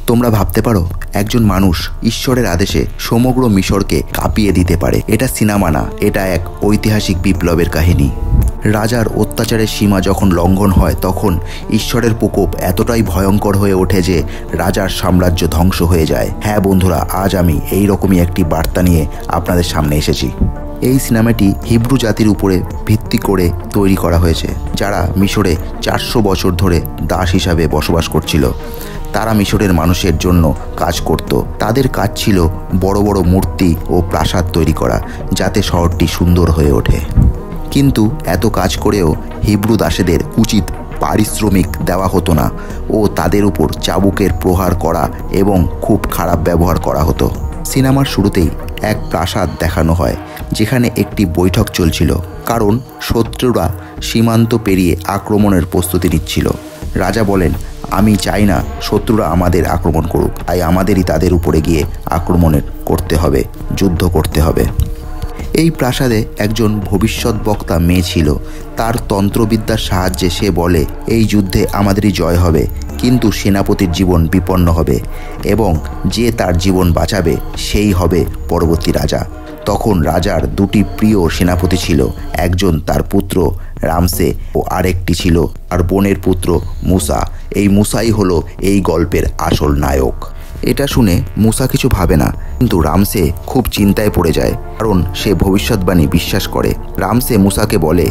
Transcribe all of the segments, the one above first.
তোমরা ভাবতে পারো একজন মানুষ ঈশ্বরের আদেশে সমগ্র মিশরকে কাঁপিয়ে দিতে পারে। এটা সিনেমা না, এটা এক ঐতিহাসিক বিপ্লবের কাহিনী। রাজার অত্যাচারের সীমা যখন লঙ্ঘন হয় তখন ঈশ্বরের প্রকোপ এতটাই ভয়ঙ্কর হয়ে ওঠে যে রাজার সাম্রাজ্য ধ্বংস হয়ে যায়। হ্যাঁ বন্ধুরা, আজ আমি এই রকমই একটি বার্তা নিয়ে আপনাদের সামনে এসেছি। এই সিনেমাটি হিব্রু জাতির উপরে ভিত্তি করে তৈরি করা হয়েছে, যারা মিশরে 400 বছর ধরে দাস হিসাবে বসবাস করছিল। তারা মিশরের মানুষের জন্য কাজ করত। তাদের কাজ ছিল বড় বড় মূর্তি ও প্রাসাদ তৈরি করা, যাতে শহরটি সুন্দর হয়ে ওঠে। কিন্তু এত কাজ করেও হিব্রু দাসেদের উচিত পারিশ্রমিক দেওয়া হতো না ও তাদের উপর চাবুকের প্রহার করা এবং খুব খারাপ ব্যবহার করা হতো। সিনেমার শুরুতেই এক প্রাসাদ দেখানো হয় যেখানে একটি বৈঠক চলছিল, কারণ শত্রুরা সীমান্ত পেরিয়ে আক্রমণের প্রস্তুতি নিচ্ছিল। রাজা বলেন, আমি চাই না শত্রুরা আমাদের আক্রমণ করুক, তাই আমাদেরই তাদের উপরে গিয়ে আক্রমণের করতে হবে, যুদ্ধ করতে হবে। এই প্রাসাদে একজন ভবিষ্যৎ বক্তা মেয়ে ছিল। তার তন্ত্রবিদ্যার সাহায্যে সে বলে, এই যুদ্ধে আমাদেরই জয় হবে, কিন্তু সেনাপতির জীবন বিপন্ন হবে এবং যে তার জীবন বাঁচাবে সেই হবে পরবর্তী রাজা। তখন রাজার দুটি প্রিয় সেনাপতি ছিল, একজন তার পুত্র রামসে ও আরেকটি ছিল তার বোনের পুত্র মুসা। এই মুসাই হলো এই গল্পের আসল নায়ক। এটা শুনে মুসা কিছু ভাবে না, কিন্তু রামসে খুব চিন্তায় পড়ে যায়, কারণ সে ভবিষ্যৎবাণী বিশ্বাস করে। রামসে মুসাকে বলে,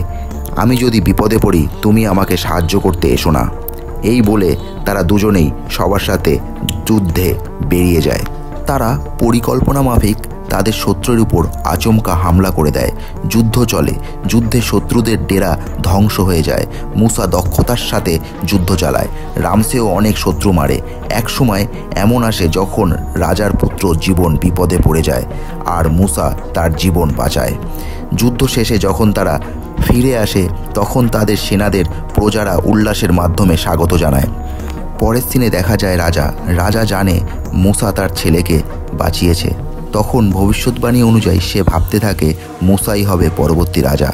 আমি যদি বিপদে পড়ি তুমি আমাকে সাহায্য করতে এসো না। এই বলে তারা দুজনেই সবার সাথে যুদ্ধে বেরিয়ে যায়। তারা পরিকল্পনা মাফিক তাদের শত্রুর উপর আচমকা হামলা করে দেয়। যুদ্ধ চলে, যুদ্ধে শত্রুদের ডেরা ধ্বংস হয়ে যায়। মুসা দক্ষতার সাথে যুদ্ধ চালায়, রামসেও অনেক শত্রু মারে। এক সময় এমন আসে যখন রাজার পুত্র জীবন বিপদে পড়ে যায় আর মুসা তার জীবন বাঁচায়। যুদ্ধ শেষে যখন তারা ফিরে আসে তখন তাদের সেনাদের প্রজারা উল্লাসের মাধ্যমে স্বাগত জানায়। পরের দিনে দেখা যায় রাজা জানে মুসা তার ছেলেকে বাঁচিয়েছে। তখন ভবিষ্যৎবাণী অনুযায়ী সে ভাবতে থাকে মুসাই হবে পরবর্তী রাজা।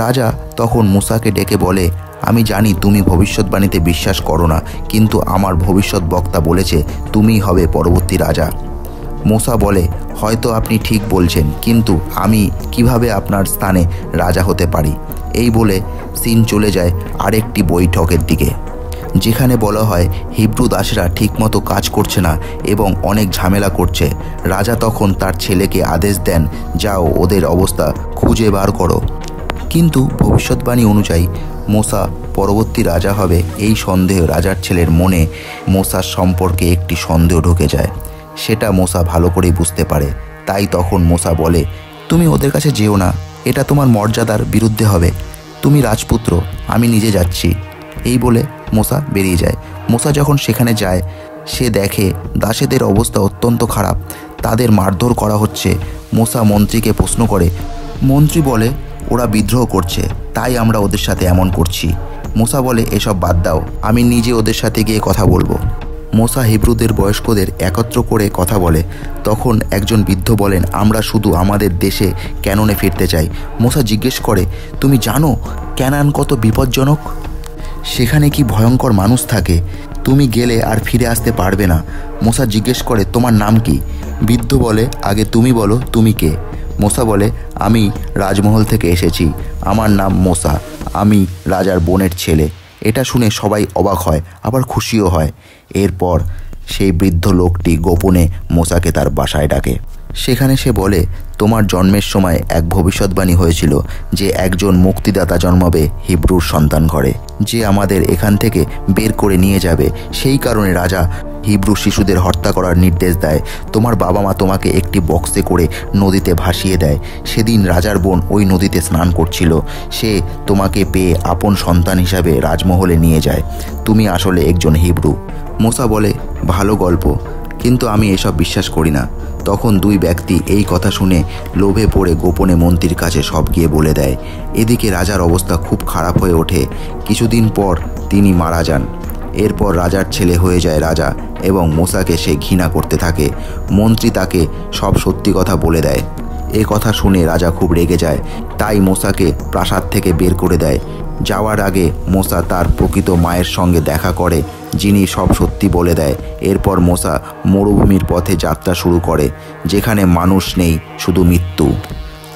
রাজা তখন মুসাকে ডেকে বলে, আমি জানি তুমি ভবিষ্যৎবাণীতে বিশ্বাস করো না, কিন্তু আমার ভবিষ্যৎ বক্তা বলেছে তুমিই হবে পরবর্তী রাজা। মুসা বলে, হয়তো আপনি ঠিক বলছেন, কিন্তু আমি কিভাবে আপনার স্থানে রাজা হতে পারি? এই বলে সিন চলে যায় আরেকটি বৈঠকের দিকে, যেখানে বলা হয় হিব্রু দাসেরা ঠিকমতো কাজ করছে না এবং অনেক ঝামেলা করছে। রাজা তখন তার ছেলেকে আদেশ দেন, যাও ওদের অবস্থা খুঁজে বার করো। কিন্তু ভবিষ্যৎবাণী অনুযায়ী মোসা পরবর্তী রাজা হবে, এই সন্দেহ রাজার ছেলের মনে মোসার সম্পর্কে একটি সন্দেহ ঢুকে যায়। সেটা মোসা ভালো করেই বুঝতে পারে। তাই তখন মোসা বলে, তুমি ওদের কাছে যেও না, এটা তোমার মর্যাদার বিরুদ্ধে হবে। তুমি রাজপুত্র, আমি নিজে যাচ্ছি। এই বলে মোসা বেরিয়ে যায়। মোসা যখন সেখানে যায় সে দেখে দাসেদের অবস্থা অত্যন্ত খারাপ, তাদের মারধর করা হচ্ছে। মোসা মন্ত্রীকে প্রশ্ন করে, মন্ত্রী বলে ওরা বিদ্রোহ করছে, তাই আমরা ওদের সাথে এমন করছি। মোসা বলে, এসব বাদ দাও, আমি নিজে ওদের সাথে গিয়ে কথা বলবো। মোসা হিব্রুদের বয়স্কদের একত্র করে কথা বলে। তখন একজন বৃদ্ধ বলেন, আমরা শুধু আমাদের দেশে ক্যাননে ফিরতে চাই। মোসা জিজ্ঞেস করে, তুমি জানো ক্যানান কত বিপজ্জনক? সেখানে কি ভয়ঙ্কর মানুষ থাকে? তুমি গেলে আর ফিরে আসতে পারবে না। মোসা জিজ্ঞেস করে, তোমার নাম কি? বৃদ্ধ বলে, আগে তুমি বলো, তুমি কে? মোসা বলে, আমি রাজমহল থেকে এসেছি, আমার নাম মোসা, আমি রাজার বোনের ছেলে। এটা শুনে সবাই অবাক হয়, আবার খুশিও হয়। এরপর সেই বৃদ্ধ লোকটি গোপনে মোসাকে তার বাসায় ডাকে। সেখানে সে বলে, তোমার জন্মের সময় এক ভবিষ্যৎবাণী হয়েছিল যে একজন মুক্তিদাতা জন্মাবে হিব্রুর সন্তান ঘরে, যে আমাদের এখান থেকে বের করে নিয়ে যাবে। সেই কারণে রাজা হিব্রু শিশুদের হত্যা করার নির্দেশ দেয়। তোমার বাবা মা তোমাকে একটি বক্সে করে নদীতে ভাসিয়ে দেয়। সেদিন রাজার বোন ওই নদীতে স্নান করছিল। সে তোমাকে পেয়ে আপন সন্তান হিসাবে রাজমহলে নিয়ে যায়। তুমি আসলে একজন হিব্রু। মোসা বলে, ভালো গল্প, কিন্তু আমি এসব বিশ্বাস করি না। তখন দুই ব্যক্তি এই কথা শুনে লোভে পড়ে গোপনে মন্ত্রীর কাছে সব গিয়ে বলে দেয়। এদিকে রাজার অবস্থা খুব খারাপ হয়ে ওঠে। কিছুদিন পর তিনি মারা যান। এরপর রাজার ছেলে হয়ে যায় রাজা এবং মোসাকে সে ঘৃণা করতে থাকে। মন্ত্রী তাকে সব সত্যি কথা বলে দেয়। এ কথা শুনে রাজা খুব রেগে যায়, তাই মোসাকে প্রাসাদ থেকে বের করে দেয়। যাওয়ার আগে মোসা তার প্রকৃত মায়ের সঙ্গে দেখা করে, যিনি সব সত্যি বলে দেয়। এরপর মোসা মরুভূমির পথে যাত্রা শুরু করে, যেখানে মানুষ নেই, শুধু মৃত্যু।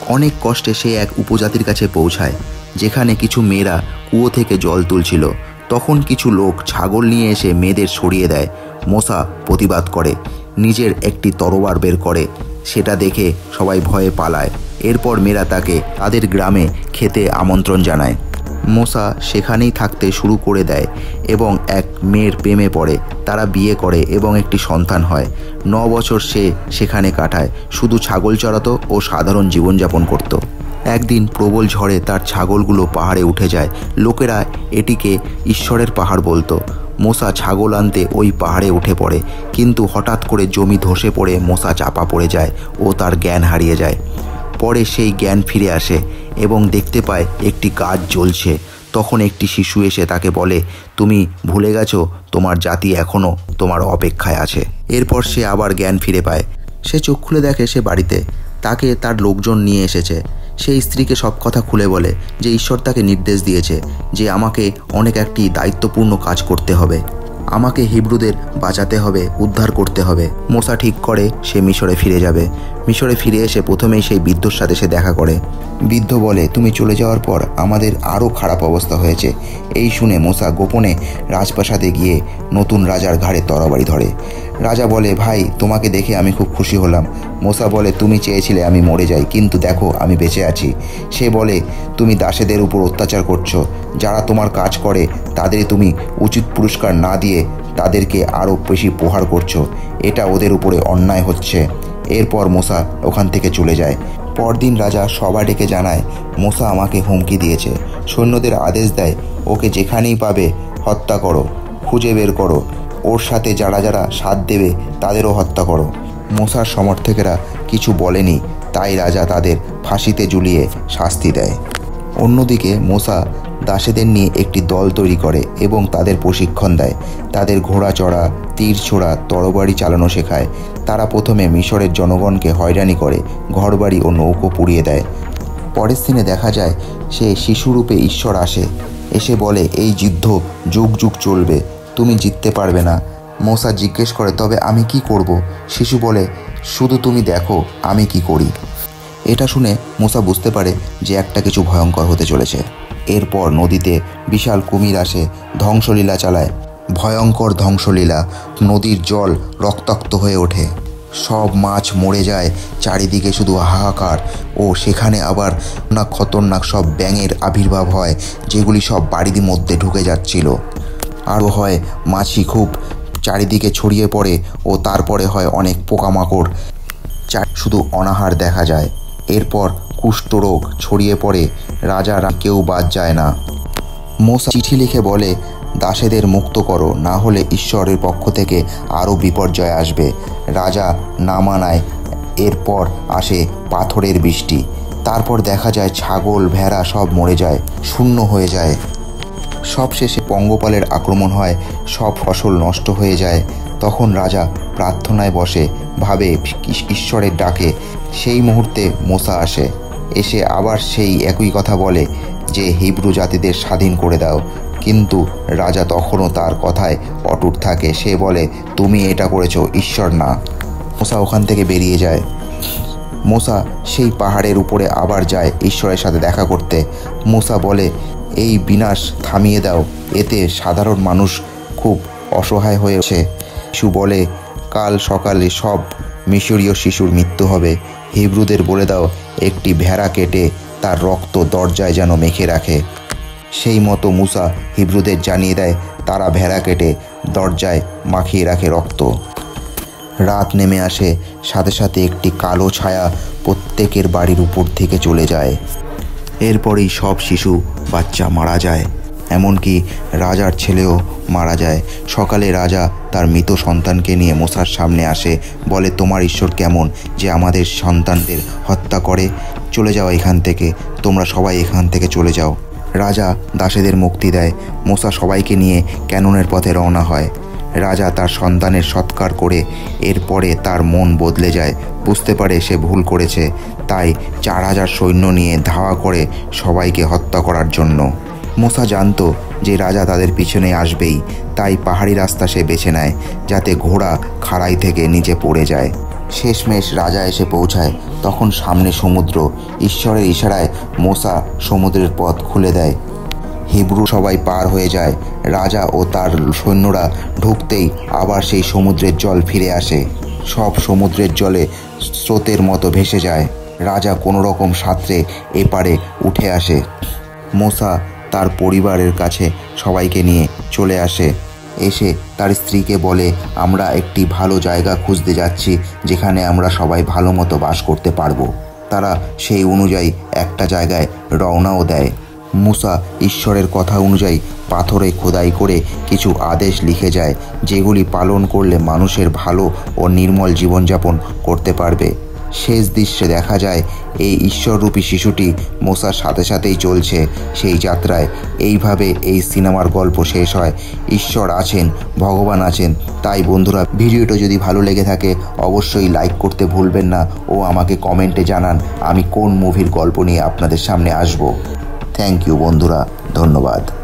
অনেক কষ্টে সে এক উপজাতির কাছে পৌঁছায়, যেখানে কিছু মেয়েরা কুয়ো থেকে জল তুলছিল। তখন কিছু লোক ছাগল নিয়ে এসে মেয়েদের সরিয়ে দেয়। মোসা প্রতিবাদ করে, নিজের একটি তরোয়ার বের করে। সেটা দেখে সবাই ভয়ে পালায়। এরপর মেয়েরা তাকে তাদের গ্রামে খেতে আমন্ত্রণ জানায়। মোসা সেখানেই থাকতে শুরু করে দেয় এবং এক মেয়ের প্রেমে পড়ে। তারা বিয়ে করে এবং একটি সন্তান হয়। 9 বছর সে সেখানে কাটায়, শুধু ছাগল চড়াতো ও সাধারণ জীবনযাপন করত। একদিন প্রবল ঝড়ে তার ছাগলগুলো পাহাড়ে উঠে যায়। লোকেরা এটিকে ঈশ্বরের পাহাড় বলতো। মোসা ছাগল আনতে ওই পাহাড়ে উঠে পড়ে, কিন্তু হঠাৎ করে জমি ধসে পড়ে মোসা চাপা পড়ে যায় ও তার জ্ঞান হারিয়ে যায়। পরে সেই জ্ঞান ফিরে আসে এবং দেখতে পায় একটি গাছ জ্বলছে। তখন একটি শিশু এসে তাকে বলে, তুমি ভুলে গেছো, তোমার জাতি এখনও তোমার অপেক্ষায় আছে। এরপর সে আবার জ্ঞান ফিরে পায়। সে চোখ খুলে দেখে সে বাড়িতে। তাকে তার লোকজন নিয়ে এসেছে। সেই স্ত্রীকে সব কথা খুলে বলে যে ঈশ্বর তাকে নির্দেশ দিয়েছে যে আমাকে অনেক একটি দায়িত্বপূর্ণ কাজ করতে হবে। আমাকে হিব্রুদের বাঁচাতে হবে, উদ্ধার করতে হবে। মোসা ঠিক করে সে মিশরে ফিরে যাবে। মিশরে ফিরে এসে প্রথমেই সেই বৃদ্ধর সাথে সে দেখা করে। বৃদ্ধ বলে, তুমি চলে যাওয়ার পর আমাদের আরও খারাপ অবস্থা হয়েছে। এই শুনে মোসা গোপনে রাজপ্রাসাদে গিয়ে নতুন রাজার ঘাড়ে তরবারি ধরে। রাজা বলে, ভাই, তোমাকে দেখে আমি খুব খুশি হলাম। মোসা বলে, তুমি চেয়েছিলে আমি মরে যাই, কিন্তু দেখো আমি বেঁচে আছি। সে বলে, তুমি দাসেদের উপর অত্যাচার করছো। যারা তোমার কাজ করে তাদের তুমি উচিত পুরস্কার না দিয়ে তাদেরকে আরও বেশি প্রহার করছো। এটা ওদের উপরে অন্যায় হচ্ছে। এরপর মোসা ওখান থেকে চলে যায়। পরদিন রাজা সভা ডেকে জানায়, মোসা আমাকে হুমকি দিয়েছে। সৈন্যদের আদেশ দেয়, ওকে যেখানেই পাবে হত্যা করো, খুঁজে বের করো। ওর সাথে যারা যারা সাথ দেবে তাদেরও হত্যা করো। মোসার সমর্থকেরা কিছু বলেনি, তাই রাজা তাদের ফাঁসিতে ঝুলিয়ে শাস্তি দেয়। অন্যদিকে মোসা দাসেদের নিয়ে একটি দল তৈরি করে এবং তাদের প্রশিক্ষণ দেয়। তাদের ঘোড়া চড়া, তীর ছোড়া, তরবারি চালানো শেখায়। তারা প্রথমে মিশরের জনগণকে হয়রানি করে, ঘরবাড়ি ও নৌকো পুড়িয়ে দেয়। পরের দিনে দেখা যায় সে শিশুরূপে ঈশ্বর আসে, এসে বলে, এই যুদ্ধ যুগ যুগ চলবে, তুমি জিততে পারবে না। মোসা জিজ্ঞেস করে, তবে আমি কি করব? শিশু বলে, শুধু তুমি দেখো আমি কি করি। এটা শুনে মোসা বুঝতে পারে যে একটা কিছু ভয়ঙ্কর হতে চলেছে। এরপর নদীতে বিশাল কুমির আসে, ধ্বংসলীলা চালায়। ভয়ঙ্কর ধ্বংসলীলা। নদীর জল রক্তাক্ত হয়ে ওঠে, সব মাছ মরে যায়। চারিদিকে শুধু হাহাকার। ও সেখানে আবার খতরনাক সব ব্যাঙের আবির্ভাব হয়, যেগুলি সব বাড়ির মধ্যে ঢুকে যাচ্ছিল। আরও হয় মাছি খুব চারিদিকে ছড়িয়ে পড়ে ও তারপরে হয় অনেক পোকামাকড়। শুধু অনাহার দেখা যায়। এরপর কুষ্ঠরোগ ছড়িয়ে পড়ে, রাজারা কেউ বাদ যায় না। মোসা চিঠি লিখে বলে, দাসেদের মুক্ত করো, না হলে ঈশ্বরের পক্ষ থেকে আরও বিপর্যয় আসবে। রাজা না মানায়। এরপর আসে পাথরের বৃষ্টি। তারপর দেখা যায় ছাগল ভেড়া সব মরে যায়, শূন্য হয়ে যায়। সবশেষে পঙ্গপালের আক্রমণ হয়, সব ফসল নষ্ট হয়ে যায়। তখন রাজা প্রার্থনায় বসে, ভাবে ঈশ্বরের ডাকে। সেই মুহূর্তে মোসা আসে, এসে আবার সেই একই কথা বলে যে হিব্রু জাতিদের স্বাধীন করে দাও। কিন্তু রাজা তখনও তার কথায় অটুট থাকে। সে বলে, তুমি এটা করেছো, ঈশ্বর না। মোসা ওখান থেকে বেরিয়ে যায়। মোসা সেই পাহাড়ের উপরে আবার যায় ঈশ্বরের সাথে দেখা করতে। মোসা বলে, এই বিনাশ থামিয়ে দাও, এতে সাধারণ মানুষ খুব অসহায় হয়েছে। শিশু বলে, কাল সকালে সব মিশরীয় শিশুর মৃত্যু হবে। হিব্রুদের বলে দাও একটি ভেড়া কেটে তার রক্ত দরজায় যেন মেখে রাখে। সেই মতো মুসা হিব্রুদের জানিয়ে দেয়, তারা ভেড়া কেটে দরজায় মাখিয়ে রাখে রক্ত। রাত নেমে আসে, সাথে সাথে একটি কালো ছায়া প্রত্যেকের বাড়ির উপর থেকে চলে যায়। এরপরই সব শিশু বাচ্চা মারা যায়, এমনকি রাজার ছেলেও মারা যায়। সকালে রাজা তার মৃত সন্তানকে নিয়ে মোসার সামনে আসে, বলে, তোমার ঈশ্বর কেমন যে আমাদের সন্তানদের হত্যা করে? চলে যাও এখান থেকে, তোমরা সবাই এখান থেকে চলে যাও। রাজা দাসেদের মুক্তি দেয়। মোসা সবাইকে নিয়ে ক্যাননের পথে রওনা হয়। রাজা তার সন্তানের সৎকার করে এরপরে তার মন বদলে যায়, বুঝতে পারে সে ভুল করেছে। তাই 4000 সৈন্য নিয়ে ধাওয়া করে সবাইকে হত্যা করার জন্য। মোসা জানতো যে রাজা তাদের পিছনে আসবেই, তাই পাহাড়ি রাস্তা সে বেছে নেয় যাতে ঘোড়া খাড়াই থেকে নিচে পড়ে যায়। শেষমেশ রাজা এসে পৌঁছায়। তখন সামনে সমুদ্র। ঈশ্বরের ইশারায় মোসা সমুদ্রের পথ খুলে দেয়। হিব্রু সবাই পার হয়ে যায়। রাজা ও তার সৈন্যরা ঢুকতেই আবার সেই সমুদ্রের জল ফিরে আসে। সব সমুদ্রের জলে স্রোতের মতো ভেসে যায়। রাজা কোনো রকম সাঁতরে এপারে উঠে আসে। মোসা তার পরিবারের কাছে সবাইকে নিয়ে চলে আসে। এসে তার স্ত্রীকে বলে, আমরা একটি ভালো জায়গা খুঁজতে যাচ্ছি যেখানে আমরা সবাই ভালো মতো বাস করতে পারবো। তারা সেই অনুযায়ী একটা জায়গায় রওনাও দেয়। মুসা ঈশ্বরের কথা অনুযায়ী পাথরে খোদাই করে কিছু আদেশ লিখে যায়, যেগুলি পালন করলে মানুষের ভালো ও নির্মল জীবনযাপন করতে পারবে। শেষ দৃশ্যে দেখা যায় এই ঈশ্বররূপী শিশুটি মোসার সাথে সাথেই চলছে সেই যাত্রায়। এইভাবে এই সিনেমার গল্প শেষ হয়। ঈশ্বর আছেন, ভগবান আছেন। তাই বন্ধুরা, ভিডিওটা যদি ভালো লেগে থাকে অবশ্যই লাইক করতে ভুলবেন না ও আমাকে কমেন্টে জানান আমি কোন মুভির গল্প নিয়ে আপনাদের সামনে আসব। থ্যাংক ইউ বন্ধুরা, ধন্যবাদ।